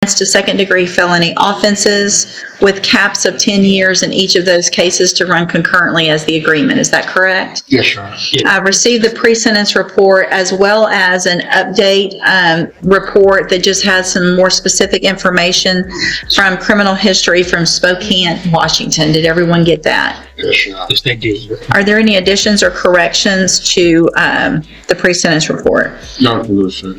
to second-degree felony offenses with caps of 10 years in each of those cases to run concurrently as the agreement. Is that correct? Yes, Your Honor. I've received the pre-sentence report as well as an update report that just has some more specific information from criminal history from Spokane, Washington. Did everyone get that? Yes, Your Honor. Yes, they did. Are there any additions or corrections to the pre-sentence report? None for this, sir.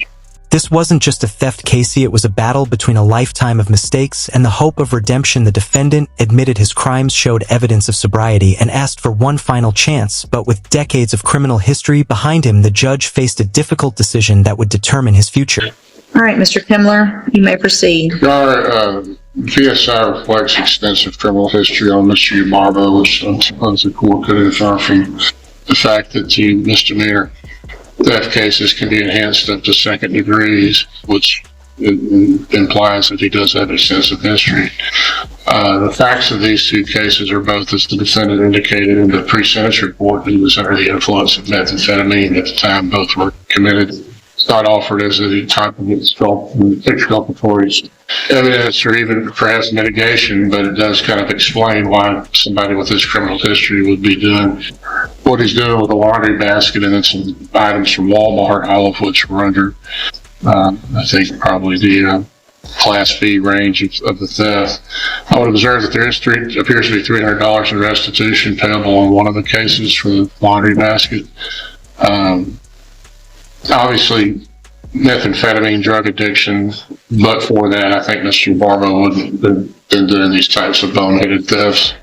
This wasn't just a theft, Casey. It was a battle between a lifetime of mistakes and the hope of redemption. The defendant admitted his crimes, showed evidence of sobriety, and asked for one final chance. But with decades of criminal history behind him, the judge faced a difficult decision that would determine his future. All right, Mr. Kimler, you may proceed. Your Honor, PSI reflects extensive criminal history on Mr. Ubarbo, which as the court could infer from the fact that the misdemeanor theft cases can be enhanced up to second degrees, which implies that he does have extensive history. The facts of these two cases are both, as the defendant indicated in the pre-sentence report, he was under the influence of methamphetamine at the time both were committed. It's not offered as a type of exculpatory evidence or even perhaps mitigation, but it does kind of explain why somebody with this criminal history would be doing what he's doing with a laundry basket and then some items from Walmart, all of which were under, I think, probably the Class B range of the theft. I would observe that there appears to be $300 in restitution payable in one of the cases for the laundry basket. Obviously, methamphetamine, drug addiction, but for that, I think Mr. Barbo wouldn't have been doing these types of boneheaded thefts.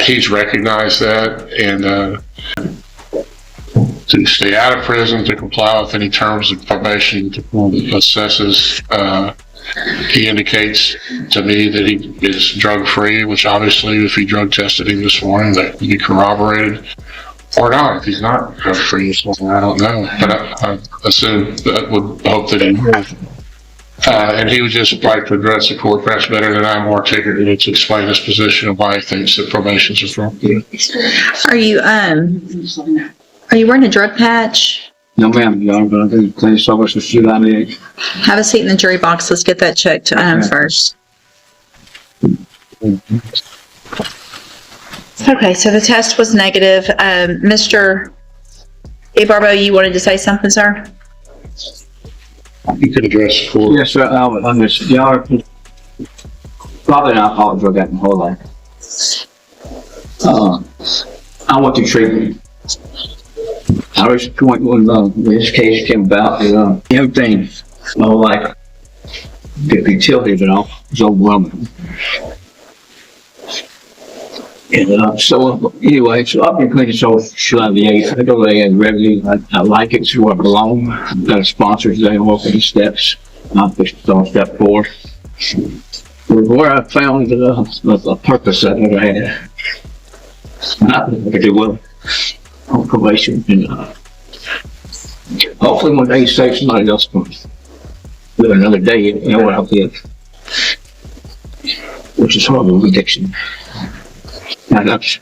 He's recognized that, and to stay out of prison, to comply with any terms of probation assesses, he indicates to me that he is drug-free, which obviously, if he drug tested him this morning, that can be corroborated. Or not, if he's not drug-free this morning, I don't know. But I assume, I would hope that he would. And he would just like to address the court perhaps better than I'm more articulate to explain his position of why he thinks that probation is wrong. Are you wearing a drug patch? No, ma'am. No, but I think clean so much to shoot on it. Have a seat in the jury box. Let's get that checked first. Okay, so the test was negative. Mr. Barbo, you wanted to say something, sir? You could address the court. Yes, sir. On this, y'all probably not alcoholic, drug addict my whole life. I went through treatment. I was point when this case came about, everything, my whole life, the utilities and all, was overwhelming. And so anyway, so I've been cleaning so on the 8th. I go there and revenue. I like it. It's where I belong. I've got a sponsor today. I'm walking the steps. I'm on step 4. Where I found a purpose I never had. Not that I could do well on probation. And hopefully one day you save somebody else from live another day, you know what I'll get. Which is horrible addiction. And that's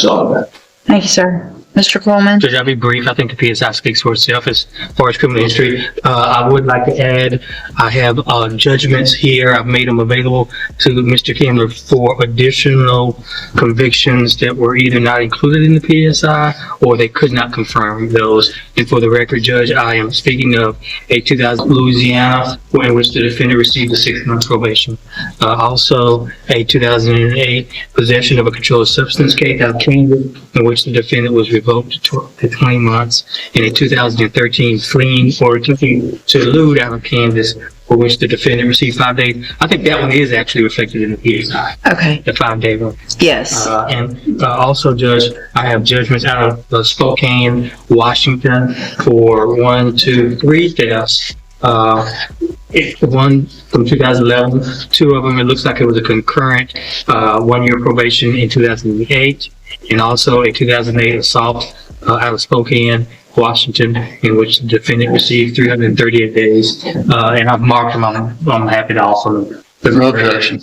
all of that. Thank you, sir. Mr. Coleman? Judge, I'll be brief. I think the PSI speaks for itself as far as criminal history. I would like to add, I have judgments here. I've made them available to Mr. Kimler for additional convictions that were either not included in the PSI or they could not confirm those. And for the record, Judge, I am speaking of a 2000 Louisiana in which the defendant received a 6-month probation. Also, a 2008 possession of a controlled substance case out of Kansas in which the defendant was revoked to 20 months, and a 2013 fleeing or attempting to elude out of Kansas for which the defendant received 5 days. I think that one is actually reflected in the PSI. Okay. The 5-day one. Yes. And also, Judge, I have judgments out of Spokane, Washington for 1, 2, 3 thefts. One from 2011, 2 of them, it looks like it was a concurrent 1-year probation in 2008, and also a 2008 assault out of Spokane, Washington, in which the defendant received 338 days. And I've marked them. I'm happy to offer them. No objection.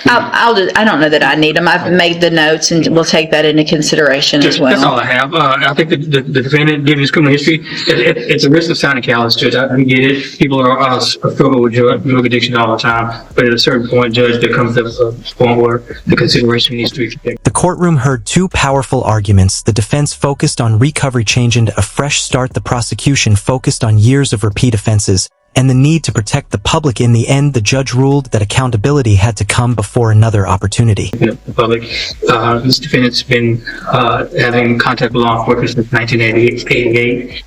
I don't know that I need them. I've made the notes and we'll take that into consideration as That's all well. I have. I think the defendant, given his criminal history, it's a risk of sounding callous, Judge. I get it. People are struggling with drug addiction all the time, but at a certain point, Judge, there comes a point where the consideration needs to be protected. The courtroom heard two powerful arguments. The defense focused on recovery change and a fresh start. The prosecution focused on years of repeat offenses and the need to protect the public. In the end, the judge ruled that accountability had to come before another opportunity. The public, this defendant's been having contact with law enforcement since 1988,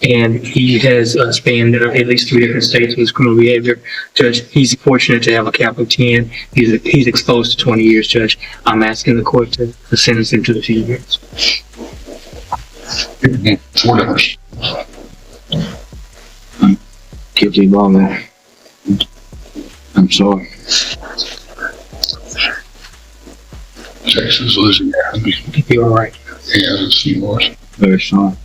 and he has spanned at least 3 different states with his criminal behavior. Judge, he's fortunate to have a cap of 10. He's exposed to 20 years, Judge. I'm asking the court to sentence him to the few years. 4 years. Guilty on that. I'm sorry. Texas losing. You're all right. Yeah, it's yours. Very sorry.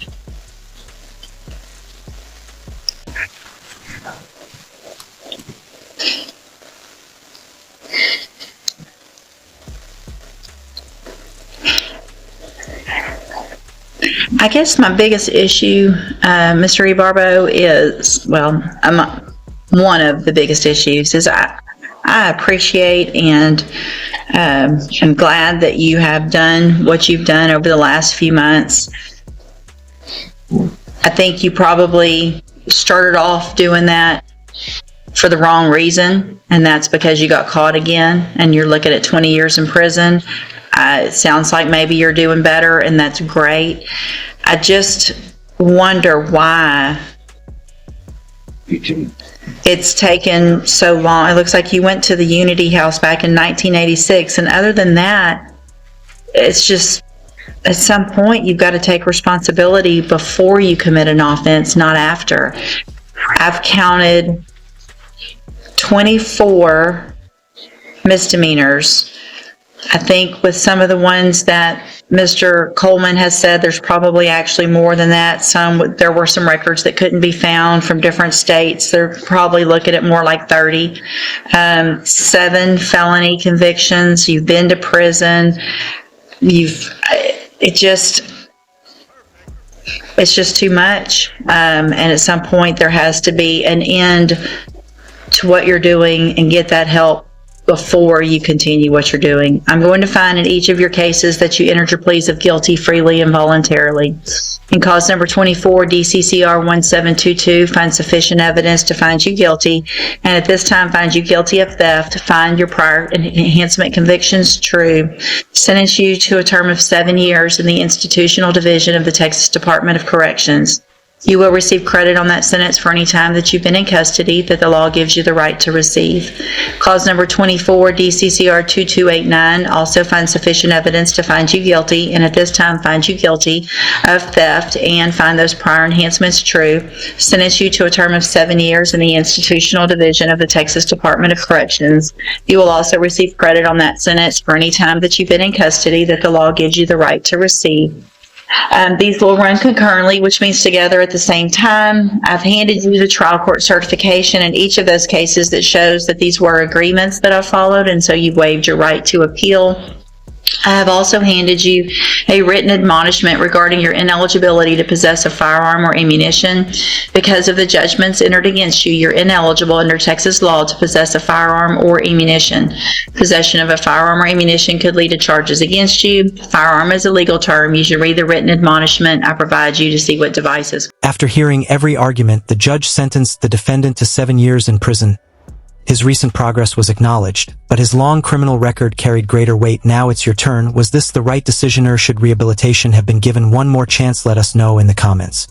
I guess my biggest issue, Mr. Ebarbo, is, well, one of the biggest issues is I appreciate and I'm glad that you have done what you've done over the last few months. I think you probably started off doing that for the wrong reason, and that's because you got caught again and you're looking at 20 years in prison. It sounds like maybe you're doing better, and that's great. I just wonder why it's taken so long. It looks like you went to the Unity House back in 1986, and other than that, it's just at some point you've got to take responsibility before you commit an offense, not after. I've counted 24 misdemeanors. I think with some of the ones that Mr. Coleman has said, there's probably actually more than that. There were some records that couldn't be found from different states. They're probably looking at more like 30. 7 felony convictions. You've been to prison. It's just too much. And at some point there has to be an end to what you're doing and get that help before you continue what you're doing. I'm going to find in each of your cases that you entered your pleas of guilty freely and voluntarily. In cause number 24, DCCR 1722, find sufficient evidence to find you guilty, and at this time find you guilty of theft, find your prior enhancement convictions true, sentence you to a term of 7 years in the institutional division of the Texas Department of Corrections. You will receive credit on that sentence for any time that you've been in custody that the law gives you the right to receive. Clause number 24, DCCR 2289, also find sufficient evidence to find you guilty, and at this time find you guilty of theft and find those prior enhancements true. Sentence you to a term of 7 years in the institutional division of the Texas Department of Corrections. You will also receive credit on that sentence for any time that you've been in custody that the law gives you the right to receive. These will run concurrently, which means together at the same time. I've handed you the trial court certification in each of those cases that shows that these were agreements that I followed, and so you've waived your right to appeal. I have also handed you a written admonishment regarding your ineligibility to possess a firearm or ammunition. Because of the judgments entered against you, you're ineligible under Texas law to possess a firearm or ammunition. Possession of a firearm or ammunition could lead to charges against you. Firearm is a legal term. You should read the written admonishment I provide you to see what devices. After hearing every argument, the judge sentenced the defendant to 7 years in prison. His recent progress was acknowledged, but his long criminal record carried greater weight. Now it's your turn. Was this the right decision, or should rehabilitation have been given one more chance? Let us know in the comments.